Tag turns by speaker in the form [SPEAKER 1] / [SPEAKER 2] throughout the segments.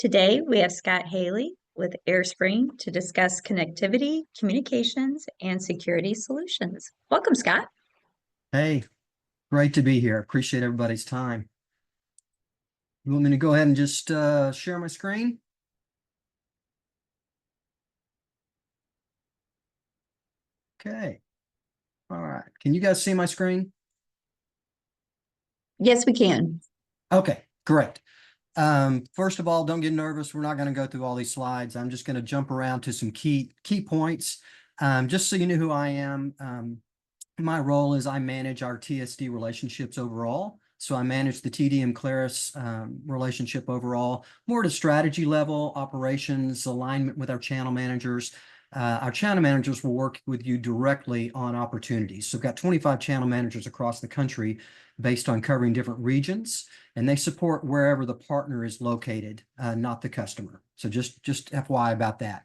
[SPEAKER 1] Today, we have Scott Haley with Airespring to discuss connectivity, communications, and security solutions. Welcome, Scott.
[SPEAKER 2] Hey, great to be here. Appreciate everybody's time. You want me to go ahead and just share my screen? Okay. All right. Can you guys see my screen?
[SPEAKER 1] Yes, we can.
[SPEAKER 2] Okay, great. First of all, don't get nervous. We're not going to go through all these slides. I'm just going to jump around to some key points. Just so you know who I am, my role is I manage our TSD relationships overall. So I manage the TD and Claris relationship overall, more to strategy level, operations, alignment with our channel managers. Our channel managers will work with you directly on opportunities. So we've got 25 channel managers across the country based on covering different regions, and they support wherever the partner is located, not the customer. So just FYI about that.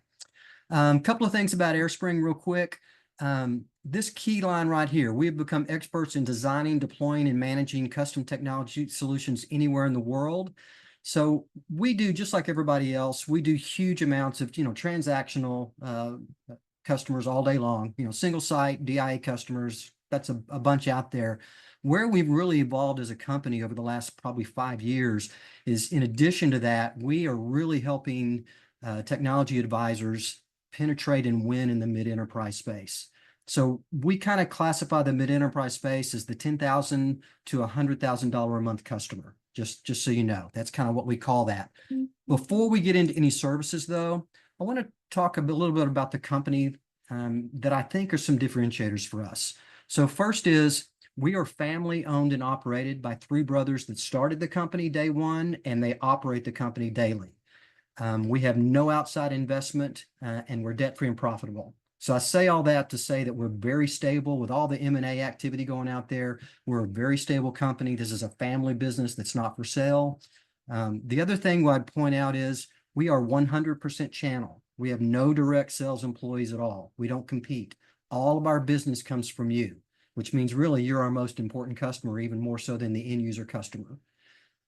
[SPEAKER 2] Couple of things about Airespring real quick. This key line right here, we have become experts in designing, deploying, and managing custom technology solutions anywhere in the world. So we do, just like everybody else, we do huge amounts of, transactional customers all day long, single site DIA customers. That's a bunch out there. Where we've really evolved as a company over the last probably 5 years is, in addition to that, we are really helping technology advisors penetrate and win in the mid-enterprise space. So we kind of classify the mid-enterprise space as the $10,000 to $100,000 a month customer, just so you know. That's kind of what we call that. Before we get into any services, though, I want to talk little bit about the company that I think are some differentiators for us. So first is, we are family owned and operated by 3 brothers that started the company day one, and they operate the company daily. We have no outside investment, and we're debt-free and profitable. So I say all that to say that we're very stable with all the M&A activity going out there. We're a very stable company. This is a family business that's not for sale. The other thing I'd point out is we are 100% channel. We have no direct sales employees at all. We don't compete. All of our business comes from you, which means really you're our most important customer, even more so than the end user customer.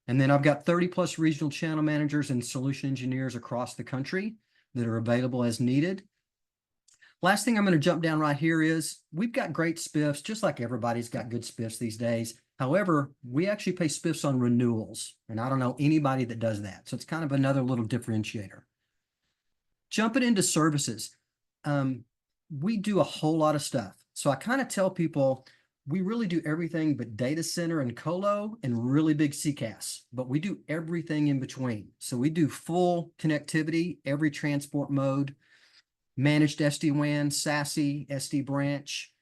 [SPEAKER 2] And then I've got 30+ regional channel managers and solution engineers across the country that are available as needed. Last thing I'm going to jump down right here is we've got great spiffs, just like everybody's got good spiffs these days. However, we actually pay spiffs on renewals, and I don't know anybody that does that. So it's kind of another little differentiator. Jumping into services, we do a whole lot of stuff. So I kind of tell people, we really do everything but data center and colo and really big CCAS, but we do everything in between. So we do full connectivity, every transport mode, managed SD-WAN, SASE, SD branch,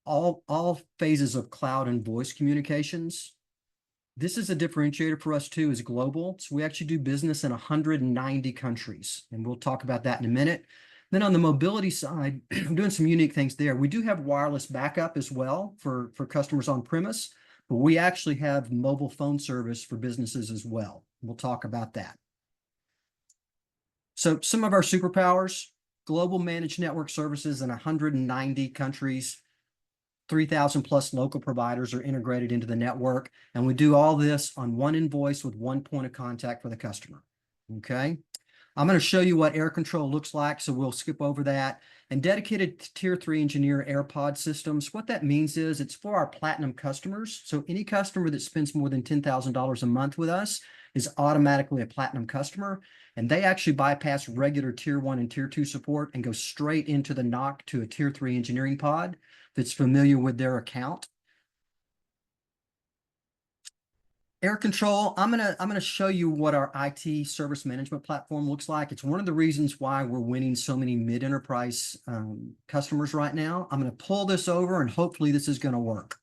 [SPEAKER 2] all phases of cloud and voice communications. This is a differentiator for us too, is global. So we actually do business in 190 countries, and we'll talk about that in a minute. Then on the mobility side, I'm doing some unique things there. We do have wireless backup as well for customers on premise, but we actually have mobile phone service for businesses as well. We'll talk about that. So some of our superpowers: global managed network services in 190 countries, 3,000+ local providers are integrated into the network, and we do all this on one invoice with one point of contact for the customer. Okay. I'm going to show you what air control looks like, so we'll skip over that. And dedicated tier 3 engineer AirPod systems. What that means is it's for our platinum customers. So any customer that spends more than $10,000 a month with us is automatically a platinum customer. And they actually bypass regular tier 1 and tier 2 support and go straight into the NOC to a tier 3 engineering pod that's familiar with their account. Air control, I'm gonna show you what our IT service management platform looks like. It's one of the reasons why we're winning so many mid-enterprise customers right now. I'm gonna pull this over and hopefully this is gonna work.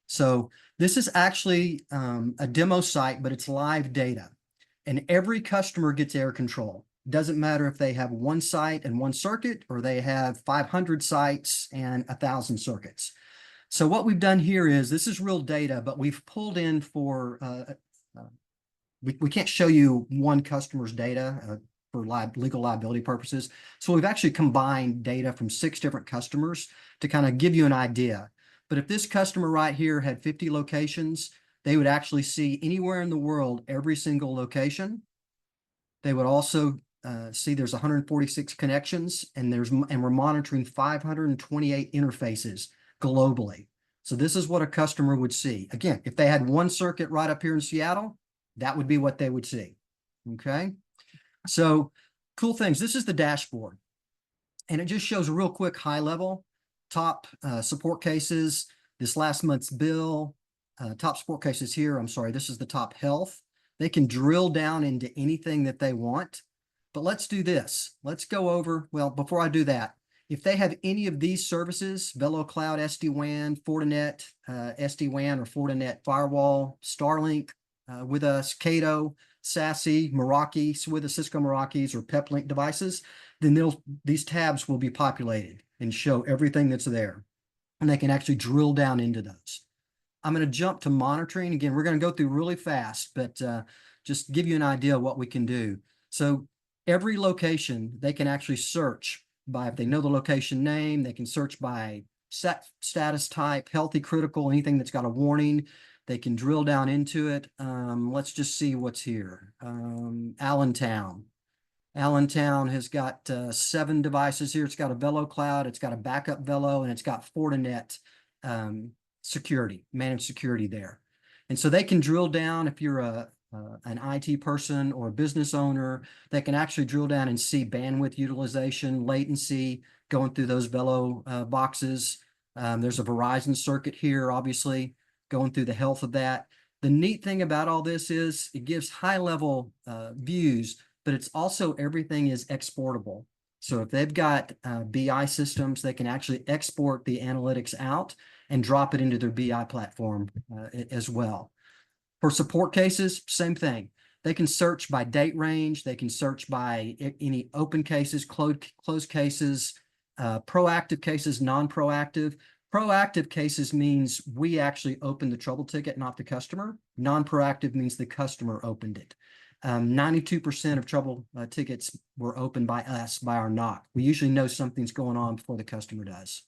[SPEAKER 2] So this is actually a demo site, but it's live data. And every customer gets air control. Doesn't matter if they have one site and one circuit, or they have 500 sites and 1,000 circuits. So what we've done here is, this is real data, but we've pulled in for, we can't show you one customer's data for legal liability purposes. So we've actually combined data from 6 different customers to kind of give you an idea. But if this customer right here had 50 locations, they would actually see anywhere in the world, every single location. They would also see there's 146 connections, and we're monitoring 528 interfaces globally. So this is what a customer would see. Again, if they had one circuit right up here in Seattle, that would be what they would see. Okay. So cool things. This is the dashboard, and it just shows a real quick high level top support cases, this last month's bill, top support cases here. I'm sorry, this is the top health. They can drill down into anything that they want, but let's do this. Let's go over, well, before I do that, if they have any of these services, Velo Cloud, SD-WAN, Fortinet, SD-WAN or Fortinet Firewall, Starlink with us, Cato, SASE, Meraki with the Cisco Merakis or PepLink devices, then these tabs will be populated and show everything that's there. And they can actually drill down into those. I'm going to jump to monitoring. Again, we're going to go through really fast, but just give you an idea of what we can do. So every location, they can actually search by, if they know the location name, they can search by status type, healthy, critical, anything that's got a warning. They can drill down into it. Let's just see what's here. Allentown. Allentown has got 7 devices here. It's got a Velo Cloud, it's got a backup Velo, and it's got Fortinet security, managed security there. And so they can drill down if you're an IT person or a business owner. They can actually drill down and see bandwidth utilization, latency, going through those Velo boxes. There's a Verizon circuit here, obviously, going through the health of that. The neat thing about all this is it gives high-level views, but it's also everything is exportable. So if they've got BI systems, they can actually export the analytics out and drop it into their BI platform as well. For support cases, same thing. They can search by date range. They can search by any open cases, closed cases, proactive cases, non-proactive. Proactive cases means we actually opened the trouble ticket, not the customer. Non-proactive means the customer opened it. 92% of trouble tickets were opened by us, by our knock. We usually know something's going on before the customer does.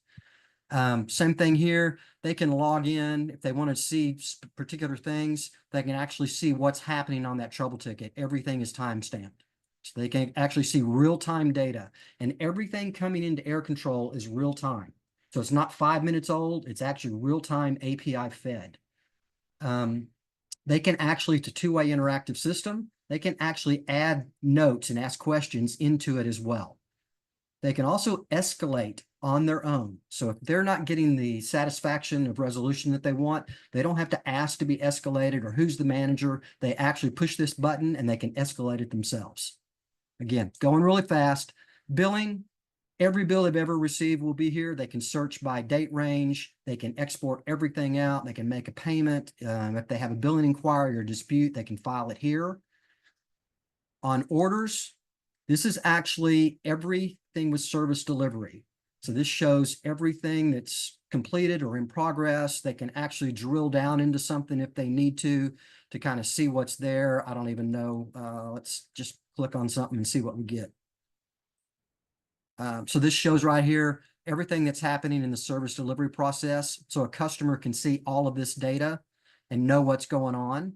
[SPEAKER 2] Same thing here. They can log in if they want to see particular things. They can actually see what's happening on that trouble ticket. Everything is time-stamped. So they can actually see real-time data, and everything coming into air control is real-time. So it's not 5 minutes old. It's actually real-time API fed. They can actually, it's a two-way interactive system. They can actually add notes and ask questions into it as well. They can also escalate on their own. So if they're not getting the satisfaction of resolution that they want, they don't have to ask to be escalated or who's the manager. They actually push this button and they can escalate it themselves. Again, going really fast. Billing, every bill they've ever received will be here. They can search by date range. They can export everything out. They can make a payment. If they have a billing inquiry or dispute, they can file it here. On orders, this is actually everything with service delivery. So this shows everything that's completed or in progress. They can actually drill down into something if they need to kind of see what's there. I don't even know. Let's just click on something and see what we get. So this shows right here everything that's happening in the service delivery process. So a customer can see all of this data and know what's going on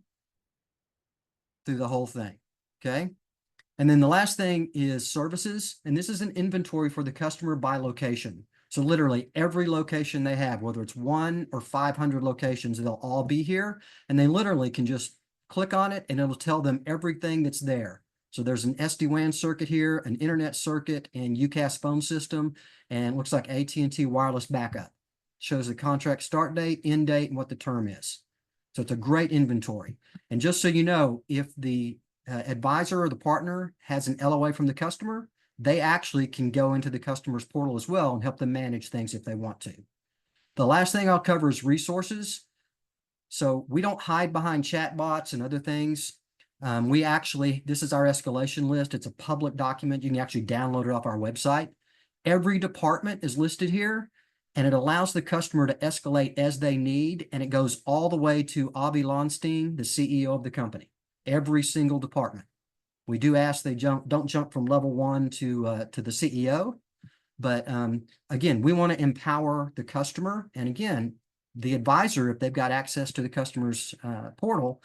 [SPEAKER 2] through the whole thing. Okay. And then the last thing is services. And this is an inventory for the customer by location. So literally every location they have, whether it's 1 or 500 locations, they'll all be here. And they literally can just click on it and it'll tell them everything that's there. So there's an SD-WAN circuit here, an internet circuit, and UCAS phone system, and it looks like AT&T wireless backup. Shows the contract start date, end date, and what the term is. So it's a great inventory. And just so you know, if the advisor or the partner has an LOA from the customer, they actually can go into the customer's portal as well and help them manage things if they want to. The last thing I'll cover is resources. So we don't hide behind chatbots and other things. We actually, this is our escalation list. It's a public document. You can actually download it off our website. Every department is listed here, and it allows the customer to escalate as they need. And it goes all the way to Avi Lonstein, the CEO of the company. Every single department. We do ask they don't jump from level 1 to the CEO. But again, we want to empower the customer. And again, the advisor, if they've got access to the customer's portal,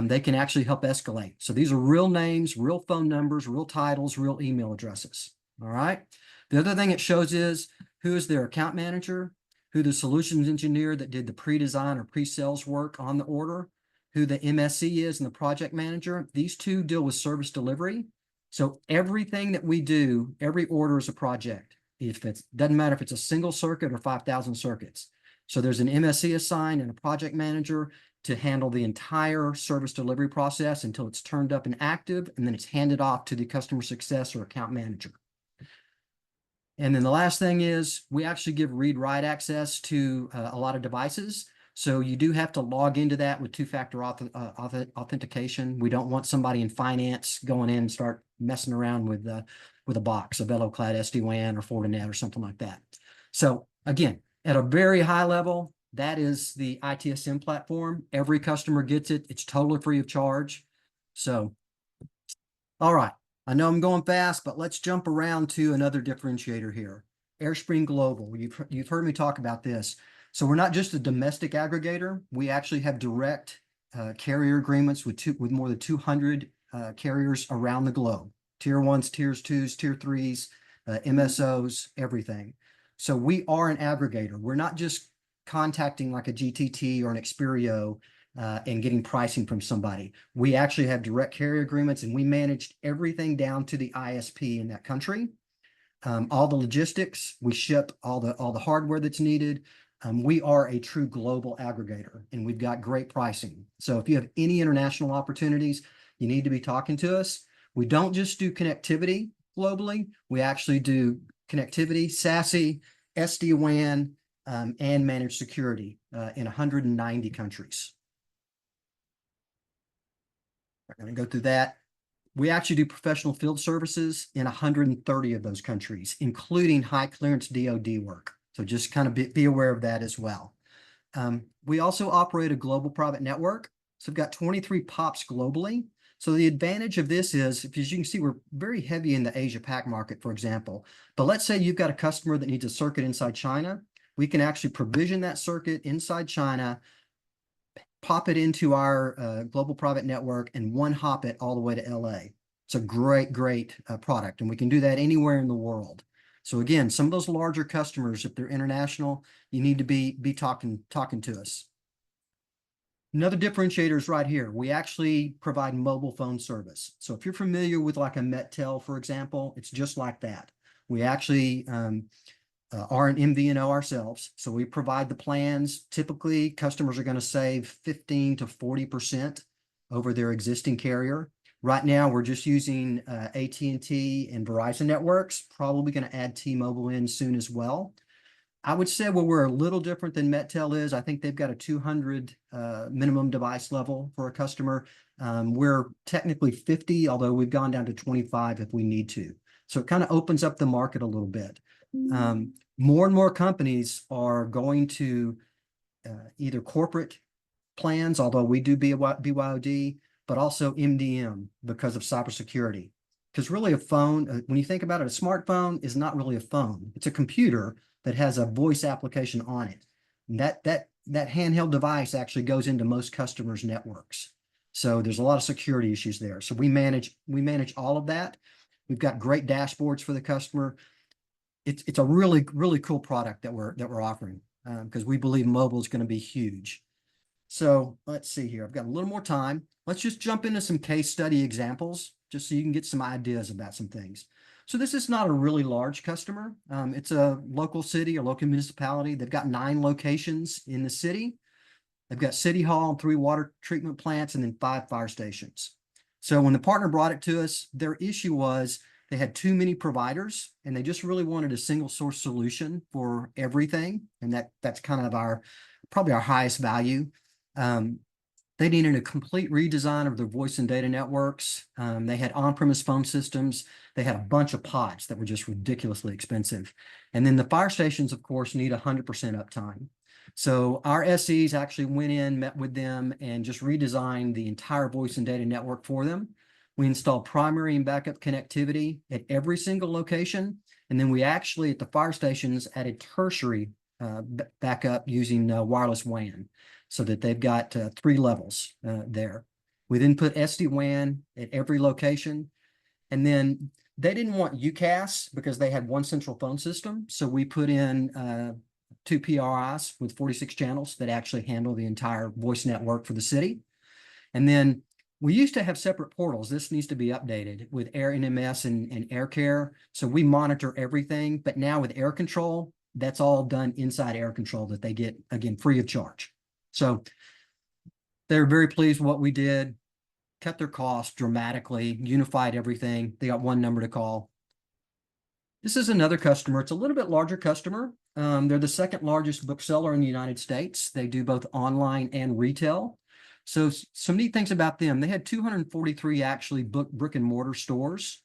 [SPEAKER 2] They can actually help escalate. So these are real names, real phone numbers, real titles, real email addresses. All right. The other thing it shows is who is their account manager, who the solutions engineer that did the pre-design or pre-sales work on the order, who the MSC is and the project manager. These two deal with service delivery. So everything that we do, every order is a project. If it doesn't matter if it's a single circuit or 5,000 circuits. So there's an MSC assigned and a project manager to handle the entire service delivery process until it's turned up and active, and then it's handed off to the customer success or account manager. And then the last thing is we actually give read-write access to a lot of devices. So you do have to log into that with two-factor authentication. We don't want somebody in finance going in and start messing around with a box of VeloCloud SD-WAN or Fortinet or something like that. So again, at a very high level, that is the ITSM platform. Every customer gets it. It's totally free of charge. So, all right. I know I'm going fast, but let's jump around to another differentiator here. Airespring Global. You've heard me talk about this. So we're not just a domestic aggregator. We actually have direct carrier agreements with more than 200 carriers around the globe. Tier 1s, Tiers 2s, Tier 3s, MSOs, everything. So we are an aggregator. We're not just contacting like a GTT or an Experio and getting pricing from somebody. We actually have direct carrier agreements, and we managed everything down to the ISP in that country. All the logistics, we ship all the hardware that's needed. We are a true global aggregator, and we've got great pricing. So if you have any international opportunities, you need to be talking to us. We don't just do connectivity globally. We actually do connectivity, SASE, SD-WAN, and managed security in 190 countries. We're going to go through that. We actually do professional field services in 130 of those countries, including high clearance DoD work. So just kind of be aware of that as well. We also operate a global private network. So we've got 23 POPs globally. So the advantage of this is, as you can see, we're very heavy in the Asia Pac market, for example. But let's say you've got a customer that needs a circuit inside China. We can actually provision that circuit inside China, pop it into our global private network, and one hop it all the way to LA. It's a great product, and we can do that anywhere in the world. So again, some of those larger customers, if they're international, you need to be talking to us. Another differentiator is right here. We actually provide mobile phone service. So if you're familiar with like a Mettel, for example, it's just like that. We actually are an MVNO ourselves. So we provide the plans. Typically, customers are going to save 15 to 40% over their existing carrier. Right now, we're just using AT&T and Verizon networks, probably going to add T-Mobile in soon as well. I would say where we're a little different than Mettel is, I think they've got a 200 minimum device level for a customer. We're technically 50, although we've gone down to 25 if we need to. So it kind of opens up the market a little bit. More and more companies are going to either corporate plans, although we do BYOD, but also MDM because of cybersecurity. Because really a phone, when you think about it, a smartphone is not really a phone. It's a computer that has a voice application on it. And that handheld device actually goes into most customers' networks. So there's a lot of security issues there. So we manage all of that. We've got great dashboards for the customer. It's a really cool product that we're offering because we believe mobile is going to be huge. So let's see here. I've got a little more time. Let's just jump into some case study examples just so you can get some ideas about some things. So this is not a really large customer. It's a local city or local municipality. They've got 9 locations in the city. They've got city hall, 3 water treatment plants, and then 5 fire stations. So when the partner brought it to us, their issue was they had too many providers and they just really wanted a single source solution for everything. And that's kind of probably our highest value. They needed a complete redesign of their voice and data networks. They had on-premise phone systems. They had a bunch of pods that were just ridiculously expensive. And then the fire stations, of course, need 100% uptime. So our SEs actually went in, met with them, and just redesigned the entire voice and data network for them. We installed primary and backup connectivity at every single location. And then we actually, at the fire stations, added tertiary backup using wireless WAN so that they've got 3 levels there. We then put SD-WAN at every location. And then they didn't want UCaaS because they had one central phone system. So we put in 2 PRIs with 46 channels that actually handle the entire voice network for the city. And then we used to have separate portals. This needs to be updated with Air NMS and Air Care. So we monitor everything. But now with Air Control, that's all done inside Air Control that they get, again, free of charge. So they're very pleased with what we did, cut their costs dramatically, unified everything. They got one number to call. This is another customer. It's a little bit larger customer. They're the second largest bookseller in the United States. They do both online and retail. So some neat things about them. They had 243 actually brick and mortar stores.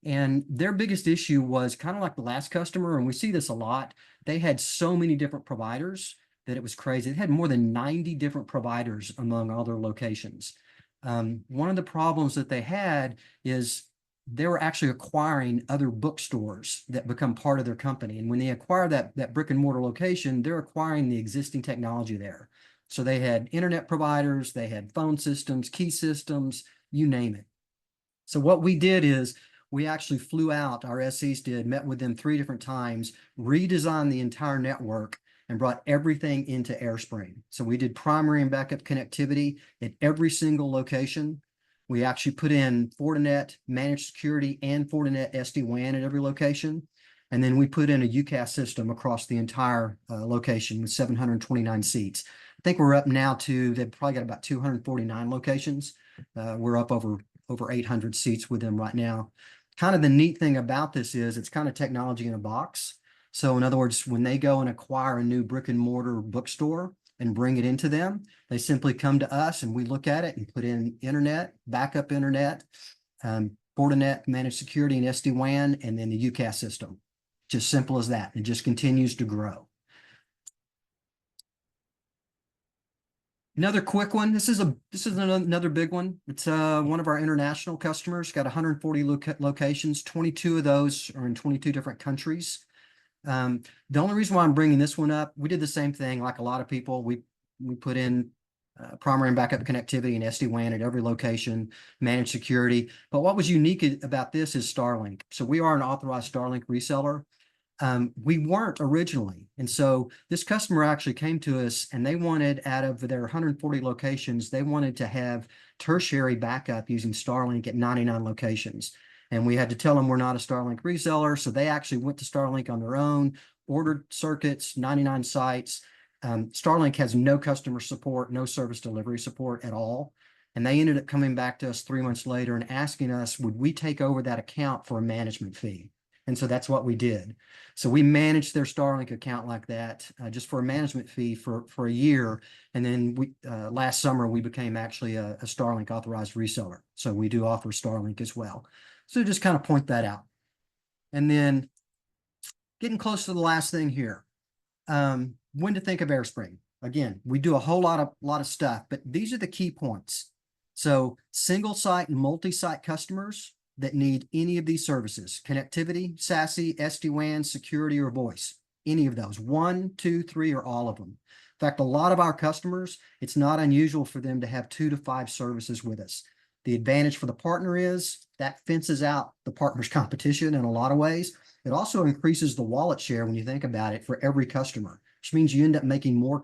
[SPEAKER 2] And their biggest issue was kind of like the last customer, and we see this a lot. They had so many different providers that it was crazy. They had more than 90 different providers among all their locations. One of the problems that they had is they were actually acquiring other bookstores that become part of their company. And when they acquire that brick and mortar location, they're acquiring the existing technology there. So they had internet providers, they had phone systems, key systems, you name it. So what we did is we actually flew out, our SEs did, met with them 3 different times, redesigned the entire network, and brought everything into Airespring. So we did primary and backup connectivity at every single location. We actually put in Fortinet managed security and Fortinet SD-WAN at every location. And then we put in a UCaaS system across the entire location with 729 seats. I think we're up now to, they've probably got about 249 locations. We're up over 800 seats with them right now. Kind of the neat thing about this is it's kind of technology in a box. So in other words, when they go and acquire a new brick and mortar bookstore and bring it into them, they simply come to us and we look at it and put in internet, backup internet, Fortinet managed security and SD-WAN, and then the UCaaS system. Just simple as that. It just continues to grow. Another quick one. This is another big one. It's one of our international customers. Got 140 locations. 22 of those are in 22 different countries. The only reason why I'm bringing this one up, we did the same thing like a lot of people. We put in primary and backup connectivity and SD-WAN at every location, managed security. But what was unique about this is Starlink. So we are an authorized Starlink reseller. We weren't originally. And so this customer actually came to us and they wanted, out of their 140 locations, they wanted to have tertiary backup using Starlink at 99 locations. And we had to tell them we're not a Starlink reseller. So they actually went to Starlink on their own, ordered circuits, 99 sites. Starlink has no customer support, no service delivery support at all. And they ended up coming back to us 3 months later and asking us, would we take over that account for a management fee? And so that's what we did. So we managed their Starlink account like that, just for a management fee for a year. And then last summer, we became actually a Starlink authorized reseller. So we do offer Starlink as well. So just kind of point that out. And then getting close to the last thing here, when to think of Airespring. Again, we do a whole lot of stuff, but these are the key points. So single site and multi-site customers that need any of these services: connectivity, SASE, SD-WAN, security, or voice, any of those, 1, 2, 3, or all of them. In fact, a lot of our customers, it's not unusual for them to have 2 to 5 services with us. The advantage for the partner is that fences out the partner's competition in a lot of ways. It also increases the wallet share when you think about it for every customer, which means you end up making more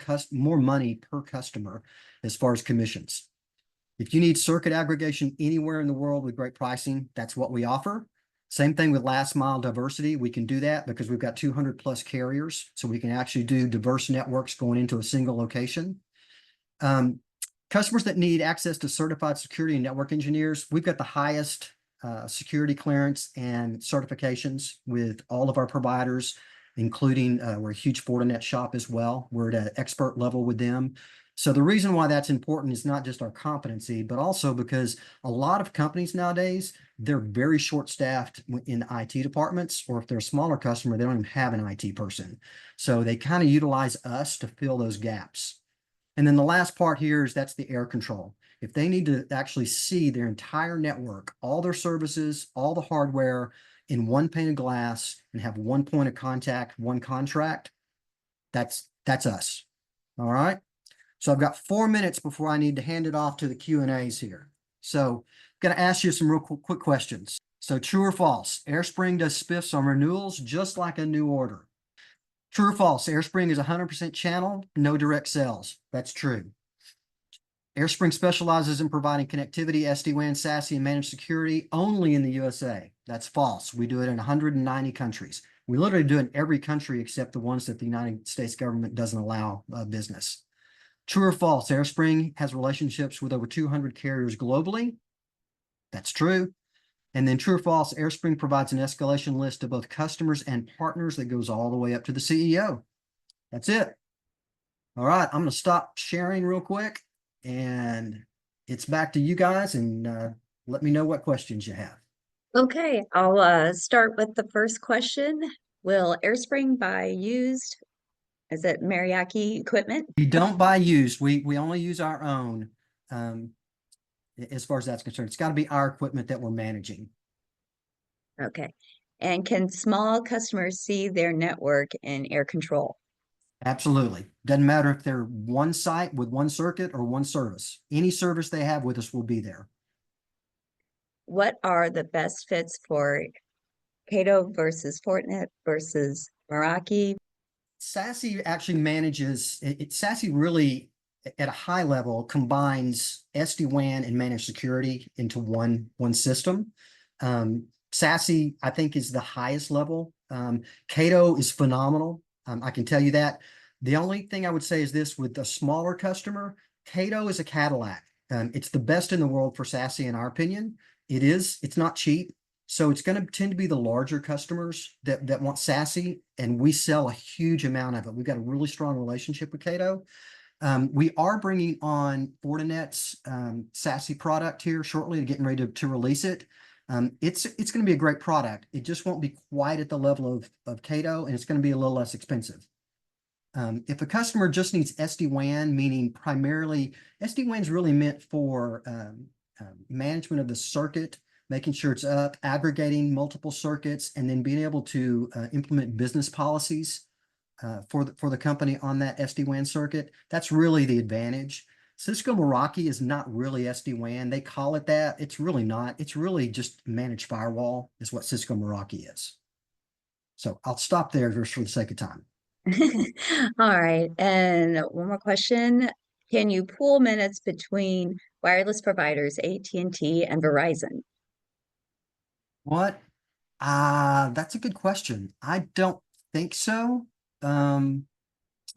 [SPEAKER 2] money per customer as far as commissions. If you need circuit aggregation anywhere in the world with great pricing, that's what we offer. Same thing with last mile diversity. We can do that because we've got 200 plus carriers. So we can actually do diverse networks going into a single location. Customers that need access to certified security and network engineers, we've got the highest security clearance and certifications with all of our providers, including we're a huge Fortinet shop as well. We're at an expert level with them. So the reason why that's important is not just our competency, but also because a lot of companies nowadays, they're very short-staffed in the IT departments, or if they're a smaller customer, they don't even have an IT person. So they kind of utilize us to fill those gaps. And then the last part here is that's the air control. If they need to actually see their entire network, all their services, all the hardware in one pane of glass and have one point of contact, one contract, that's us. All right. So I've got 4 minutes before I need to hand it off to the Q&As here. So I'm going to ask you some real quick questions. So true or false? Airspring does spiffs on renewals just like a new order. True or false? Airspring is 100% channel, no direct sales. That's true. Airspring specializes in providing connectivity, SD-WAN, SASE, and managed security only in the USA. That's false. We do it in 190 countries. We literally do it in every country except the ones that the United States government doesn't allow business. True or false? Airspring has relationships with over 200 carriers globally. That's true. And then true or false? Airspring provides an escalation list to both customers and partners that goes all the way up to the CEO. That's it. All right, I'm going to stop sharing real quick, and it's back to you guys, and let me know what questions you have.
[SPEAKER 1] Okay, I'll start with the first question. Will Airspring buy used, is it Mariachi equipment?
[SPEAKER 2] We don't buy used. We only use our own. As far as that's concerned, it's got to be our equipment that we're managing.
[SPEAKER 1] Okay. And can small customers see their network in air control?
[SPEAKER 2] Absolutely. Doesn't matter if they're one site with one circuit or one service. Any service they have with us will be there.
[SPEAKER 1] What are the best fits for Cato versus Fortinet versus Meraki?
[SPEAKER 2] SASE actually manages SASE really at a high level combines SD-WAN and managed security into one system. SASE, I think, is the highest level. Cato is phenomenal. I can tell you that. The only thing I would say is this: with a smaller customer, Cato is a Cadillac. It's the best in the world for SASE, in our opinion. It is. It's not cheap. So it's going to tend to be the larger customers that want SASE, and we sell a huge amount of it. We've got a really strong relationship with Cato. We are bringing on Fortinet's SASE product here shortly, getting ready to release it. It's going to be a great product. It just won't be quite at the level of Cato, and it's going to be a little less expensive. If a customer just needs SD-WAN, meaning primarily SD-WAN is really meant for management of the circuit, making sure it's up, aggregating multiple circuits, and then being able to implement business policies for the company on that SD-WAN circuit. That's really the advantage. Cisco Meraki is not really SD-WAN. They call it that. It's really not. It's really just managed firewall is what Cisco Meraki is. So I'll stop there just for the sake of time.
[SPEAKER 1] All right. And one more question. Can you pool minutes between wireless providers, AT&T and Verizon?
[SPEAKER 2] What? That's a good question. I don't think so. I'll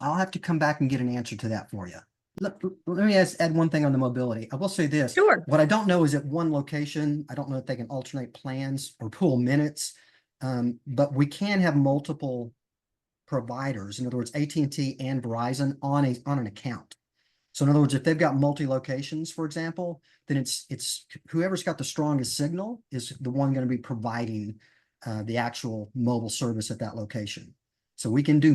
[SPEAKER 2] have to come back and get an answer to that for you. Let me add one thing on the mobility. I will say this.
[SPEAKER 1] Sure.
[SPEAKER 2] What I don't know is at one location, I don't know if they can alternate plans or pool minutes, but we can have multiple providers. In other words, AT&T and Verizon on an account. So in other words, if they've got multi-locations, for example, then it's whoever's got the strongest signal is the one going to be providing the actual mobile service at that location. So we can do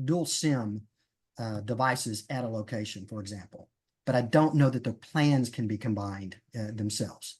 [SPEAKER 2] dual SIM devices at a location, for example. But I don't know that the plans can be combined themselves.